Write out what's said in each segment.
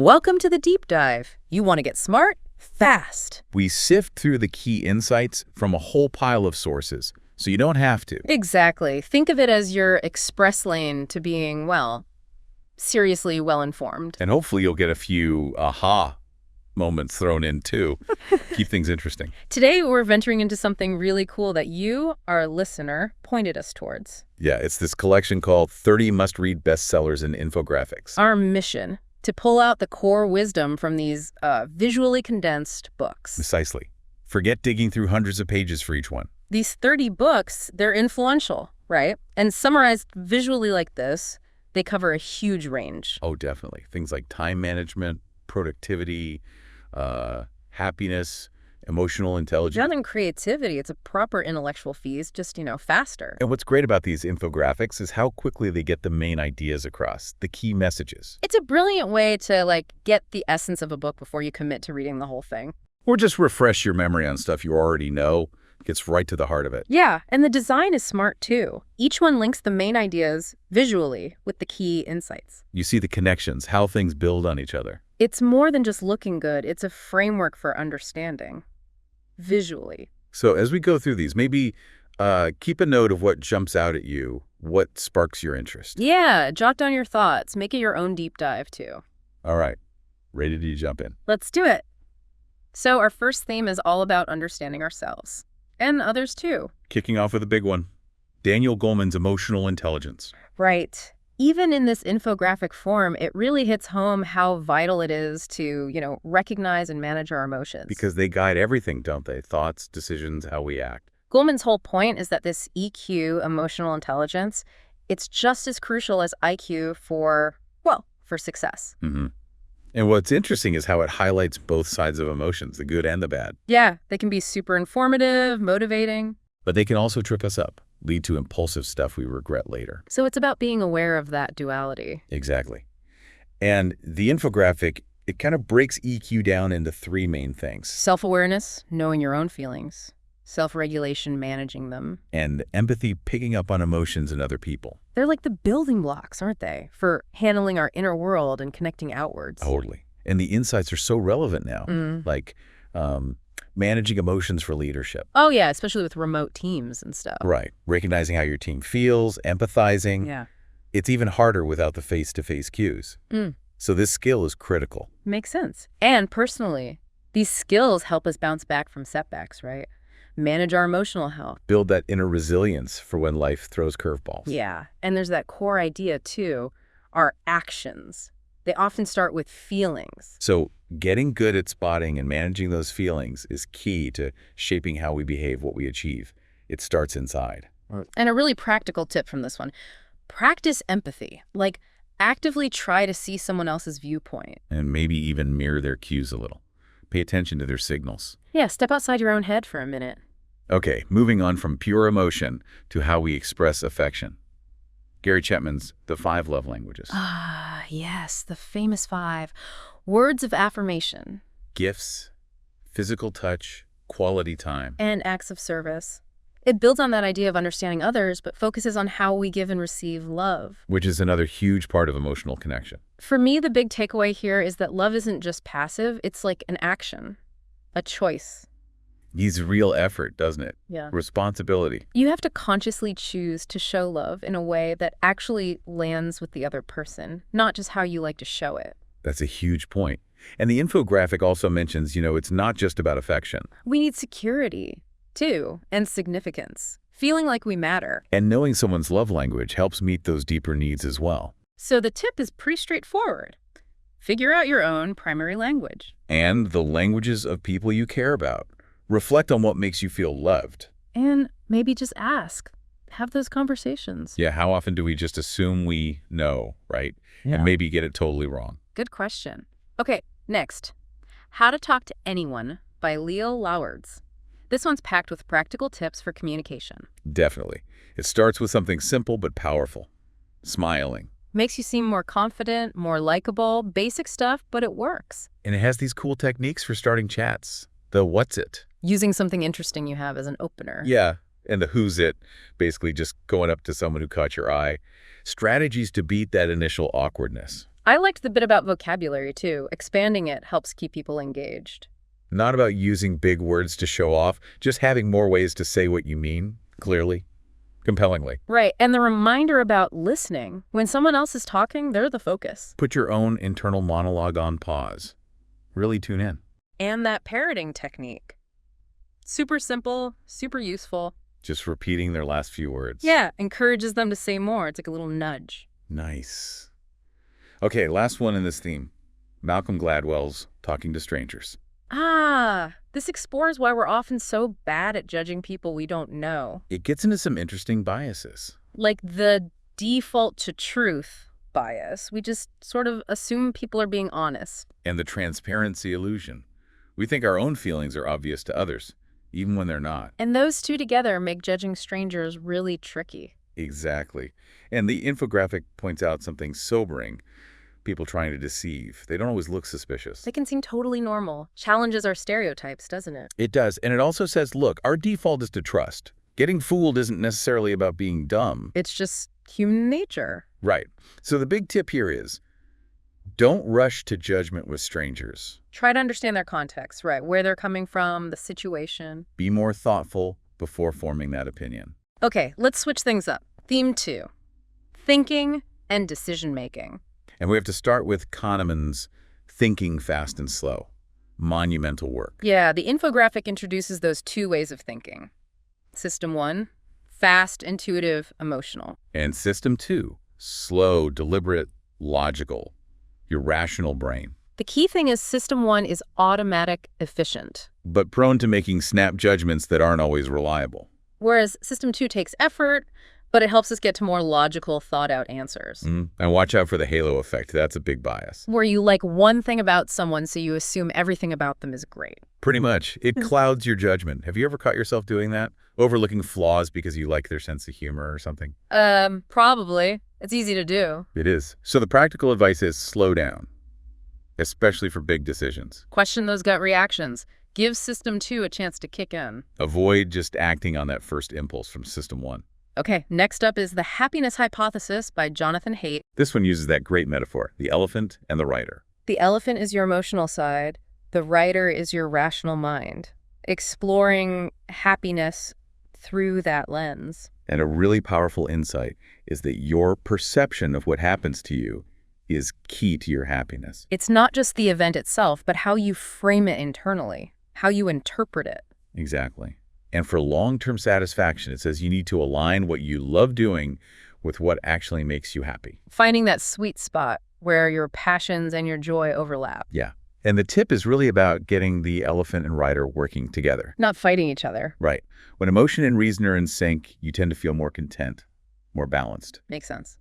Welcome to the deep dive. You want to get smart? Fast. We sift through the key insights from a whole pile of sources, so you don't have to. Exactly. Think of it as your express lane to being, well, seriously well-informed. And hopefully you'll get a few aha moments thrown in too. Keep things interesting. Today, we're venturing into something really cool that you, our listener, pointed us towards. Yeah, it's this collection called 30 Must-Read Bestsellers in Infographics. Our mission, to pull out the core wisdom from these visually condensed books. Precisely. Forget digging through hundreds of pages for each one. These 30 books, they're influential, right? And summarized visually like this, they cover a huge range. Oh, definitely. Things like time management, productivity, happiness, emotional intelligence. Beyond in creativity, it's a proper intellectual feast, just, faster. And what's great about these infographics is how quickly they get the main ideas across, the key messages. It's a brilliant way to, get the essence of a book before you commit to reading the whole thing. Or just refresh your memory on stuff you already know. Gets right to the heart of it. Yeah, and the design is smart too. Each one links the main ideas visually with the key insights. You see the connections, how things build on each other. It's more than just looking good. It's a framework for understanding visually. So as we go through these, maybe keep a note of what jumps out at you, what sparks your interest. Yeah, jot down your thoughts. Make it your own deep dive too. All right, ready to jump in. Let's do it. So our first theme is all about understanding ourselves. And others too. Kicking off with a big one, Daniel Goleman's emotional intelligence. Right. Even in this infographic form, it really hits home how vital it is to, recognize and manage our emotions. Because they guide everything, don't they? Thoughts, decisions, how we act. Goleman's whole point is that this EQ, emotional intelligence, it's just as crucial as IQ for success. Mm-hmm. And what's interesting is how it highlights both sides of emotions, the good and the bad. Yeah, they can be super informative, motivating. But they can also trip us up, lead to impulsive stuff we regret later. So it's about being aware of that duality. Exactly. And the infographic, it kind of breaks EQ down into three main things. Self-awareness, knowing your own feelings. Self-regulation, managing them. And empathy, picking up on emotions in other people. They're like the building blocks, aren't they, for handling our inner world and connecting outwards. Totally. And the insights are so relevant now, like managing emotions for leadership. Oh, yeah, especially with remote teams and stuff. Right. Recognizing how your team feels, empathizing. Yeah. It's even harder without the face-to-face cues. So this skill is critical. Makes sense. And personally, these skills help us bounce back from setbacks, right? Manage our emotional health. Build that inner resilience for when life throws curveballs. Yeah. And there's that core idea, too, our actions. They often start with feelings. So getting good at spotting and managing those feelings is key to shaping how we behave, what we achieve. It starts inside. And a really practical tip from this one, practice empathy. Actively try to see someone else's viewpoint. And maybe even mirror their cues a little. Pay attention to their signals. Yeah, step outside your own head for a minute. Okay, moving on from pure emotion to how we express affection. Gary Chapman's The 5 Love Languages. Ah, yes, the famous 5. Words of affirmation. Gifts, physical touch, quality time. And acts of service. It builds on that idea of understanding others, but focuses on how we give and receive love. Which is another huge part of emotional connection. For me, the big takeaway here is that love isn't just passive, it's like an action, a choice. Needs real effort, doesn't it? Yeah. Responsibility. You have to consciously choose to show love in a way that actually lands with the other person, not just how you like to show it. That's a huge point. And the infographic also mentions, it's not just about affection. We need security, too, and significance, feeling like we matter. And knowing someone's love language helps meet those deeper needs as well. So the tip is pretty straightforward. Figure out your own primary language. And the languages of people you care about. Reflect on what makes you feel loved. And maybe just ask. Have those conversations. Yeah, how often do we just assume we know, right? Yeah. And maybe get it totally wrong. Good question. Okay, next. How to Talk to Anyone by Leo Lauwards. This one's packed with practical tips for communication. Definitely. It starts with something simple but powerful. Smiling. Makes you seem more confident, more likable, basic stuff, but it works. And it has these cool techniques for starting chats. The what's it? Using something interesting you have as an opener. Yeah, and the who's it, basically just going up to someone who caught your eye. Strategies to beat that initial awkwardness. I liked the bit about vocabulary, too. Expanding it helps keep people engaged. Not about using big words to show off, just having more ways to say what you mean, clearly, compellingly. Right, and the reminder about listening. When someone else is talking, they're the focus. Put your own internal monologue on pause. Really tune in. And that parroting technique. Super simple, super useful. Just repeating their last few words. Yeah, encourages them to say more. It's like a little nudge. Nice. Okay, last one in this theme. Malcolm Gladwell's Talking to Strangers. This explores why we're often so bad at judging people we don't know. It gets into some interesting biases. Like the default to truth bias. We just sort of assume people are being honest. And the transparency illusion. We think our own feelings are obvious to others, even when they're not. And those two together make judging strangers really tricky. Exactly. And the infographic points out something sobering. People trying to deceive. They don't always look suspicious. They can seem totally normal. Challenges our stereotypes, doesn't it? It does. And it also says, look, our default is to trust. Getting fooled isn't necessarily about being dumb. It's just human nature. Right. So the big tip here is, don't rush to judgment with strangers. Try to understand their context, right? Where they're coming from, the situation. Be more thoughtful before forming that opinion. Okay, let's switch things up. Theme 2. Thinking and decision-making. And we have to start with Kahneman's Thinking Fast and Slow. Monumental work. Yeah, the infographic introduces those two ways of thinking. System 1, fast, intuitive, emotional. And System 2, slow, deliberate, logical. Your rational brain. The key thing is System 1 is automatic, efficient. But prone to making snap judgments that aren't always reliable. Whereas System 2 takes effort, but it helps us get to more logical, thought-out answers. And watch out for the halo effect. That's a big bias. Where you like one thing about someone, so you assume everything about them is great. Pretty much. It clouds your judgment. Have you ever caught yourself doing that? Overlooking flaws because you like their sense of humor or something? Probably. It's easy to do. It is. So the practical advice is slow down, especially for big decisions. Question those gut reactions. Give System 2 a chance to kick in. Avoid just acting on that first impulse from System 1. Okay, next up is The Happiness Hypothesis by Jonathan Haidt. This one uses that great metaphor, the elephant and the rider. The elephant is your emotional side. The rider is your rational mind. Exploring happiness through that lens. And a really powerful insight is that your perception of what happens to you is key to your happiness. It's not just the event itself, but how you frame it internally, how you interpret it. Exactly. And for long-term satisfaction, it says you need to align what you love doing with what actually makes you happy. Finding that sweet spot where your passions and your joy overlap. Yeah. And the tip is really about getting the elephant and rider working together. Not fighting each other. Right. When emotion and reason are in sync, you tend to feel more content, more balanced. Makes sense.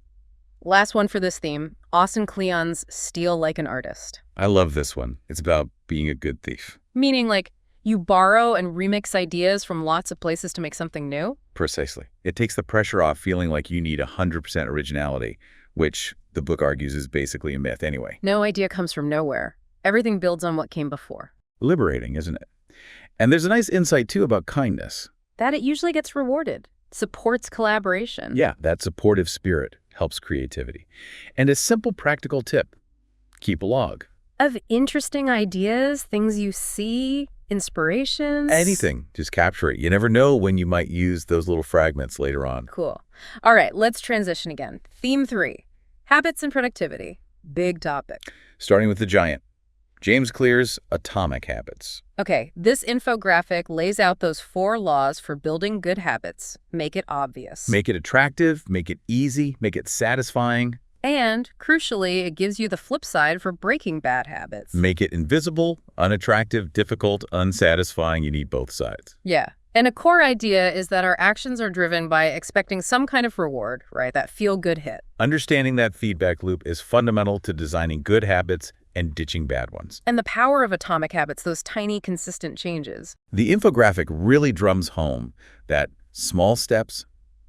Last one for this theme, Austin Kleon's Steal Like an Artist. I love this one. It's about being a good thief. Meaning, like, you borrow and remix ideas from lots of places to make something new? Precisely. It takes the pressure off feeling like you need 100% originality, which the book argues is basically a myth anyway. No idea comes from nowhere. Everything builds on what came before. Liberating, isn't it? And there's a nice insight, too, about kindness. That it usually gets rewarded. Supports collaboration. Yeah, that supportive spirit helps creativity. And a simple practical tip, keep a log. Of interesting ideas, things you see, inspirations. Anything, just capture it. You never know when you might use those little fragments later on. Cool. All right, let's transition again. Theme 3, habits and productivity. Big topic. Starting with the giant. James Clear's Atomic Habits. Okay, this infographic lays out those 4 laws for building good habits. Make it obvious. Make it attractive, make it easy, make it satisfying. And, crucially, it gives you the flip side for breaking bad habits. Make it invisible, unattractive, difficult, unsatisfying. You need both sides. Yeah. And a core idea is that our actions are driven by expecting some kind of reward, right? That feel-good hit. Understanding that feedback loop is fundamental to designing good habits and ditching bad ones. And the power of atomic habits, those tiny, consistent changes. The infographic really drums home that small steps,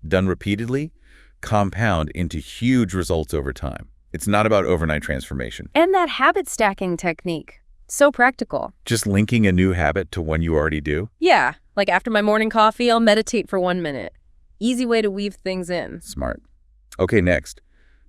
done repeatedly, compound into huge results over time. It's not about overnight transformation. And that habit stacking technique. So practical. Just linking a new habit to one you already do? Yeah, like after my morning coffee, I'll meditate for 1 minute. Easy way to weave things in. Smart. Okay, next.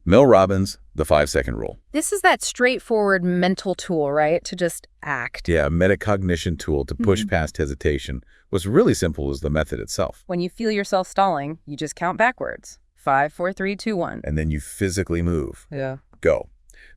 Mel Robbins, the 5-second rule. This is that straightforward mental tool, right? To just act. Yeah, a metacognition tool to push past hesitation. What's really simple is the method itself. When you feel yourself stalling, you just count backwards. 5, 4, 3, 2, 1. And then you physically move. Yeah. Go.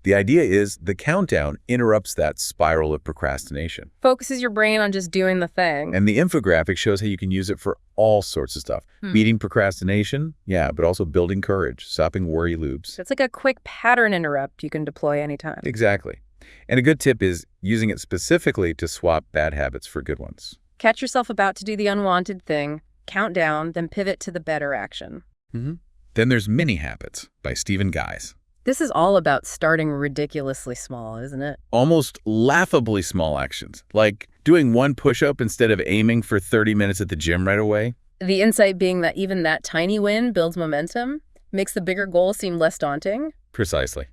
The idea is the countdown interrupts that spiral of procrastination. Focuses your brain on just doing the thing. And the infographic shows how you can use it for all sorts of stuff. Beating procrastination, yeah, but also building courage, stopping worry loops. It's like a quick pattern interrupt you can deploy anytime. Exactly. And a good tip is using it specifically to swap bad habits for good ones. Catch yourself about to do the unwanted thing, count down, then pivot to the better action. Then there's Mini Habits by Stephen Guise. This is all about starting ridiculously small, isn't it? Almost laughably small actions, like doing one push-up instead of aiming for 30 minutes at the gym right away. The insight being that even that tiny win builds momentum, makes the bigger goal seem less daunting. Precisely.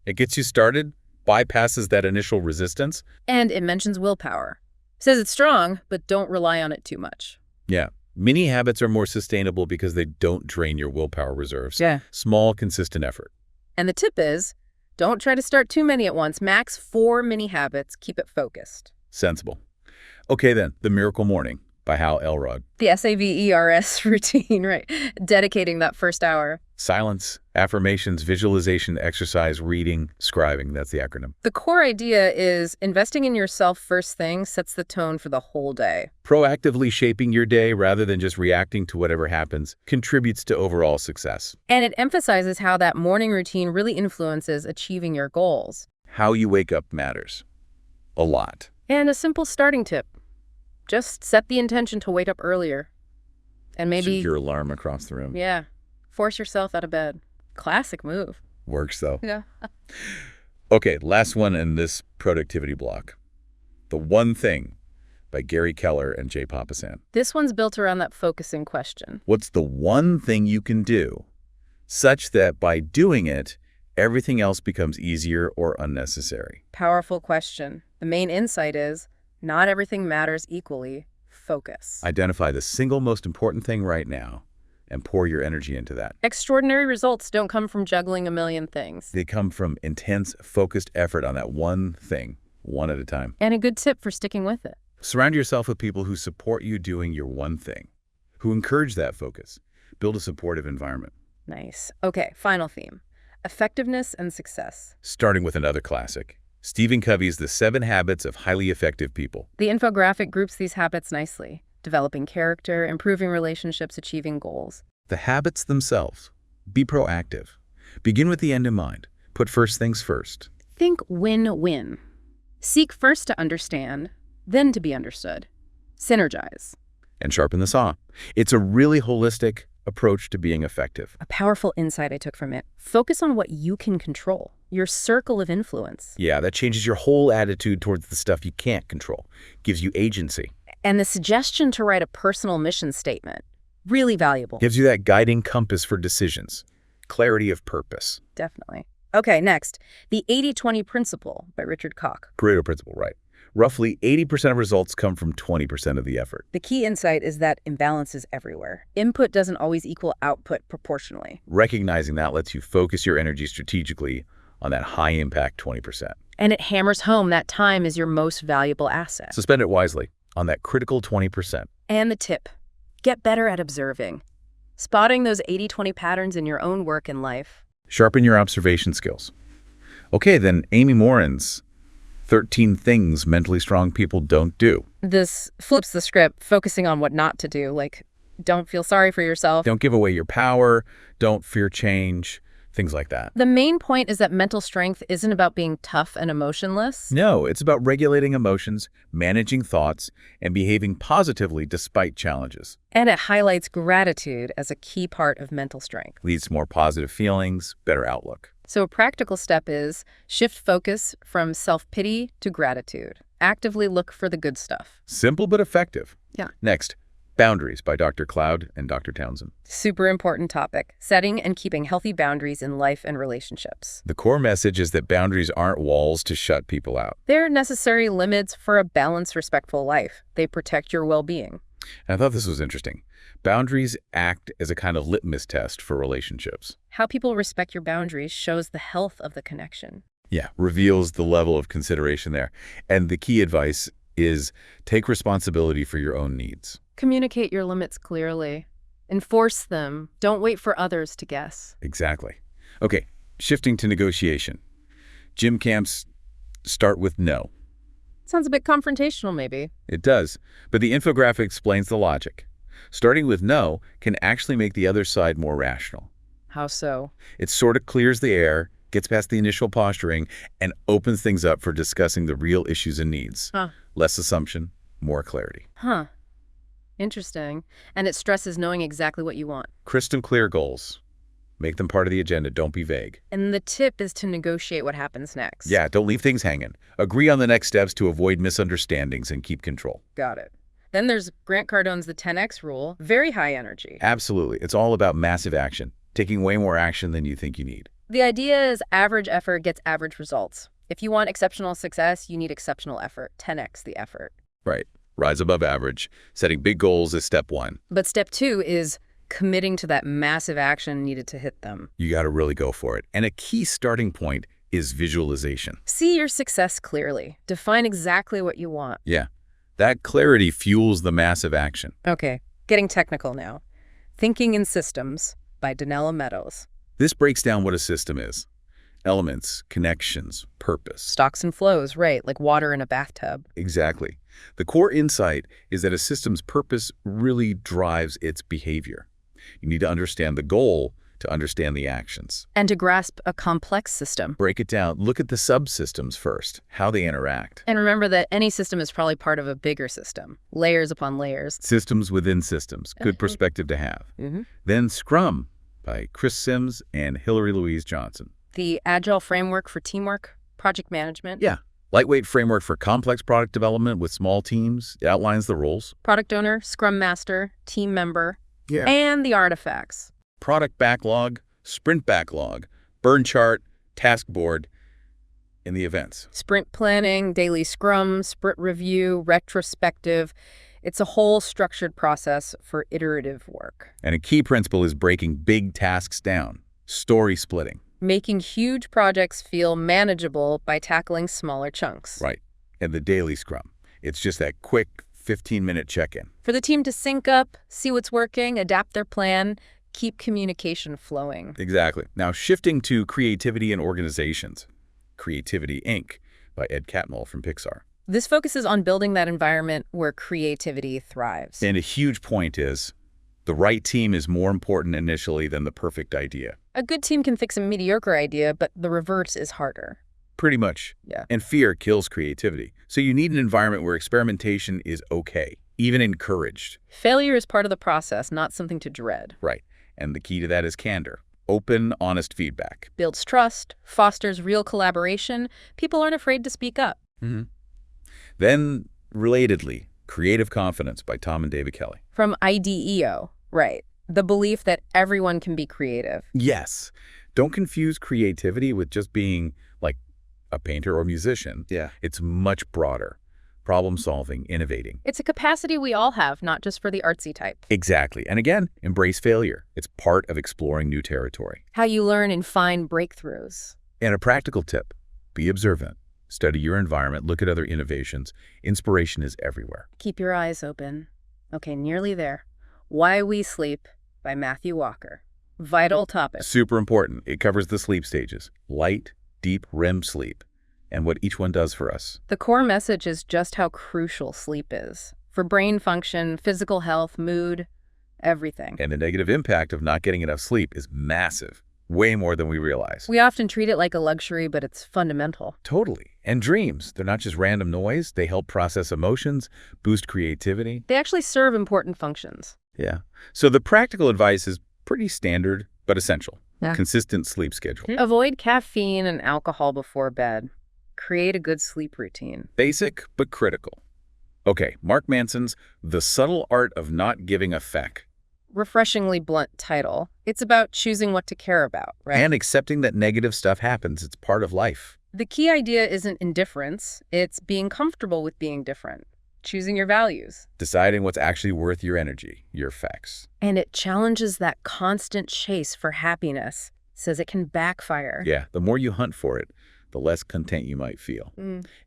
It gets you started, bypasses that initial resistance. And it mentions willpower. Says it's strong, but don't rely on it too much. Yeah. Mini habits are more sustainable because they don't drain your willpower reserves. Yeah. Small, consistent effort. And the tip is, don't try to start too many at once. Max 4 mini habits. Keep it focused. Sensible. Okay then, The Miracle Morning by Hal Elrod. The SAVERS routine, right? Dedicating that first hour. Silence, affirmations, visualization, exercise, reading, scribing. That's the acronym. The core idea is investing in yourself first thing sets the tone for the whole day. Proactively shaping your day rather than just reacting to whatever happens contributes to overall success. And it emphasizes how that morning routine really influences achieving your goals. How you wake up matters. A lot. And a simple starting tip. Just set the intention to wake up earlier. And maybe... Shoot your alarm across the room. Yeah. Force yourself out of bed. Classic move. Works, though. Yeah. Okay, last one in this productivity block. The One Thing by Gary Keller and Jay Papasan. This one's built around that focusing question. What's the one thing you can do such that by doing it, everything else becomes easier or unnecessary? Powerful question. The main insight is, not everything matters equally. Focus. Identify the single most important thing right now and pour your energy into that. Extraordinary results don't come from juggling a million things. They come from intense, focused effort on that one thing, one at a time. And a good tip for sticking with it. Surround yourself with people who support you doing your one thing, who encourage that focus. Build a supportive environment. Nice. Okay, final theme. Effectiveness and success. Starting with another classic, Stephen Covey's The 7 Habits of Highly Effective People. The infographic groups these habits nicely. Developing character, improving relationships, achieving goals. The habits themselves. Be proactive. Begin with the end in mind. Put first things first. Think win-win. Seek first to understand, then to be understood. Synergize. And sharpen the saw. It's a really holistic approach to being effective. A powerful insight I took from it. Focus on what you can control, your circle of influence. Yeah, that changes your whole attitude towards the stuff you can't control. Gives you agency. And the suggestion to write a personal mission statement. Really valuable. Gives you that guiding compass for decisions. Clarity of purpose. Definitely. Okay, next. The 80-20 Principle by Richard Koch. Pareto principle, right. Roughly 80% of results come from 20% of the effort. The key insight is that imbalance is everywhere. Input doesn't always equal output proportionally. Recognizing that lets you focus your energy strategically on that high-impact 20%. And it hammers home that time is your most valuable asset. So spend it wisely on that critical 20%. And the tip. Get better at observing. Spotting those 80-20 patterns in your own work and life. Sharpen your observation skills. Okay, then Amy Morin's 13 Things Mentally Strong People Don't Do. This flips the script, focusing on what not to do, like don't feel sorry for yourself. Don't give away your power, don't fear change, things like that. The main point is that mental strength isn't about being tough and emotionless. No, it's about regulating emotions, managing thoughts, and behaving positively despite challenges. And it highlights gratitude as a key part of mental strength. Leads to more positive feelings, better outlook. So a practical step is shift focus from self-pity to gratitude. Actively look for the good stuff. Simple but effective. Yeah. Next, Boundaries by Dr. Cloud and Dr. Townsend. Super important topic. Setting and keeping healthy boundaries in life and relationships. The core message is that boundaries aren't walls to shut people out. They're necessary limits for a balanced, respectful life. They protect your well-being. And I thought this was interesting. Boundaries act as a kind of litmus test for relationships. How people respect your boundaries shows the health of the connection. Yeah, reveals the level of consideration there. And the key advice is take responsibility for your own needs. Communicate your limits clearly. Enforce them. Don't wait for others to guess. Exactly. Okay, shifting to negotiation. Gym camps start with no. Sounds a bit confrontational, maybe. It does, but the infographic explains the logic. Starting with no can actually make the other side more rational. How so? It sort of clears the air, gets past the initial posturing, and opens things up for discussing the real issues and needs. Huh. Less assumption, more clarity. Huh. Interesting. And it stresses knowing exactly what you want. Crystal clear goals. Make them part of the agenda. Don't be vague. And the tip is to negotiate what happens next. Yeah, don't leave things hanging. Agree on the next steps to avoid misunderstandings and keep control. Got it. Then there's Grant Cardone's the 10X rule. Very high energy. Absolutely. It's all about massive action, taking way more action than you think you need. The idea is average effort gets average results. If you want exceptional success, you need exceptional effort. 10X the effort. Right. Rise above average. Setting big goals is step one. But step 2 is committing to that massive action needed to hit them. You got to really go for it. And a key starting point is visualization. See your success clearly. Define exactly what you want. Yeah. That clarity fuels the massive action. Okay, getting technical now. Thinking in Systems by Donella Meadows. This breaks down what a system is. Elements, connections, purpose. Stocks and flows, right, like water in a bathtub. Exactly. The core insight is that a system's purpose really drives its behavior. You need to understand the goal to understand the actions. And to grasp a complex system. Break it down. Look at the subsystems first, how they interact. And remember that any system is probably part of a bigger system. Layers upon layers. Systems within systems. Good perspective to have. Then Scrum by Chris Sims and Hillary Louise Johnson. The Agile framework for teamwork, project management. Yeah. Lightweight framework for complex product development with small teams. It outlines the roles. Product owner, scrum master, team member, Yeah. and the artifacts. Product backlog, sprint backlog, burn chart, task board, in the events. Sprint planning, daily scrum, sprint review, retrospective. It's a whole structured process for iterative work. And a key principle is breaking big tasks down, story splitting. Making huge projects feel manageable by tackling smaller chunks. Right. And the daily scrum. It's just that quick 15-minute check-in. For the team to sync up, see what's working, adapt their plan, keep communication flowing. Exactly. Now, shifting to creativity in organizations. Creativity, Inc. by Ed Catmull from Pixar. This focuses on building that environment where creativity thrives. And a huge point is the right team is more important initially than the perfect idea. A good team can fix a mediocre idea, but the reverse is harder. Pretty much. Yeah. And fear kills creativity. So you need an environment where experimentation is okay, even encouraged. Failure is part of the process, not something to dread. Right. And the key to that is candor. Open, honest feedback. Builds trust, fosters real collaboration. People aren't afraid to speak up. Then, relatedly, Creative Confidence by Tom and David Kelly. From IDEO, right. The belief that everyone can be creative. Yes. Don't confuse creativity with just being like a painter or musician. Yeah. It's much broader. Problem solving, innovating. It's a capacity we all have, not just for the artsy type. Exactly. And again, embrace failure. It's part of exploring new territory. How you learn and find breakthroughs. And a practical tip, be observant. Study your environment, look at other innovations. Inspiration is everywhere. Keep your eyes open. Okay, nearly there. Why We Sleep by Matthew Walker. Vital topic. Super important. It covers the sleep stages. Light, deep REM sleep, and what each one does for us. The core message is just how crucial sleep is. For brain function, physical health, mood, everything. And the negative impact of not getting enough sleep is massive. Way more than we realize. We often treat it like a luxury, but it's fundamental. Totally. And dreams, they're not just random noise. They help process emotions, boost creativity. They actually serve important functions. Yeah. So the practical advice is pretty standard, but essential. Yeah. Consistent sleep schedule. Avoid caffeine and alcohol before bed. Create a good sleep routine. Basic, but critical. Okay, Mark Manson's The Subtle Art of Not Giving a Feck. Refreshingly blunt title. It's about choosing what to care about, right? And accepting that negative stuff happens. It's part of life. The key idea isn't indifference. It's being comfortable with being different. choosing your values. Deciding what's actually worth your energy, your facts. And it challenges that constant chase for happiness, says it can backfire. Yeah, the more you hunt for it, the less content you might feel.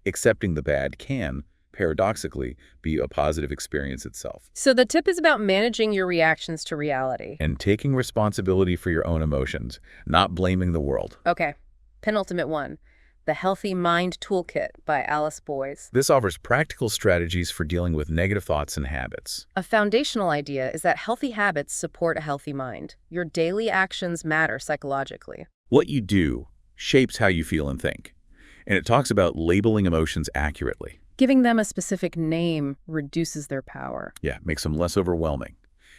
Accepting the bad can, paradoxically, be a positive experience itself. So the tip is about managing your reactions to reality. And taking responsibility for your own emotions, not blaming the world. Okay, penultimate one. The Healthy Mind Toolkit by Alice Boyes. This offers practical strategies for dealing with negative thoughts and habits. A foundational idea is that healthy habits support a healthy mind. Your daily actions matter psychologically. What you do shapes how you feel and think. And it talks about labeling emotions accurately. Giving them a specific name reduces their power. Yeah, makes them less overwhelming,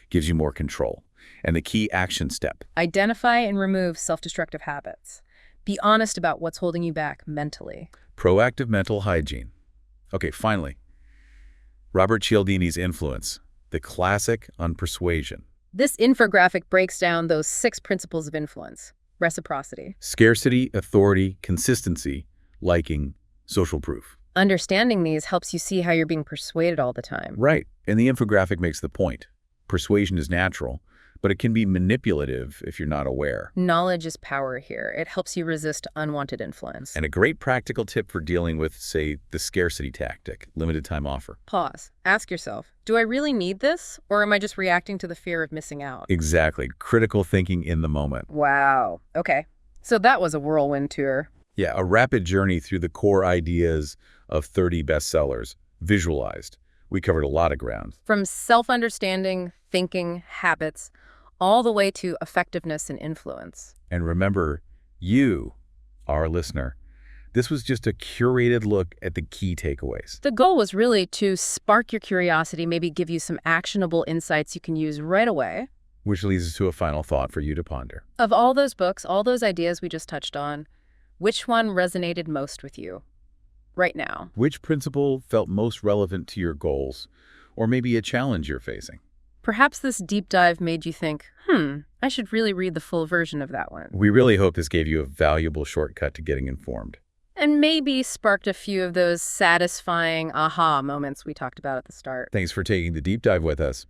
gives you more control. And the key action step. Identify and remove self-destructive habits. Be honest about what's holding you back mentally. Proactive mental hygiene. Okay, finally, Robert Cialdini's influence, the classic on persuasion. This infographic breaks down those 6 principles of influence. Reciprocity. Scarcity, authority, consistency, liking, social proof. Understanding these helps you see how you're being persuaded all the time. Right, and the infographic makes the point. Persuasion is natural, but it can be manipulative if you're not aware. Knowledge is power here. It helps you resist unwanted influence. And a great practical tip for dealing with, say, the scarcity tactic, limited time offer. Pause. Ask yourself, do I really need this, or am I just reacting to the fear of missing out? Exactly. Critical thinking in the moment. Wow. Okay. So that was a whirlwind tour. Yeah, a rapid journey through the core ideas of 30 bestsellers, visualized. We covered a lot of ground. From self-understanding, thinking, habits, all the way to effectiveness and influence. And remember, you, our listener, this was just a curated look at the key takeaways. The goal was really to spark your curiosity, maybe give you some actionable insights you can use right away. Which leads us to a final thought for you to ponder. Of all those books, all those ideas we just touched on, which one resonated most with you right now? Which principle felt most relevant to your goals, or maybe a challenge you're facing? Perhaps this deep dive made you think, I should really read the full version of that one. We really hope this gave you a valuable shortcut to getting informed. And maybe sparked a few of those satisfying aha moments we talked about at the start. Thanks for taking the deep dive with us.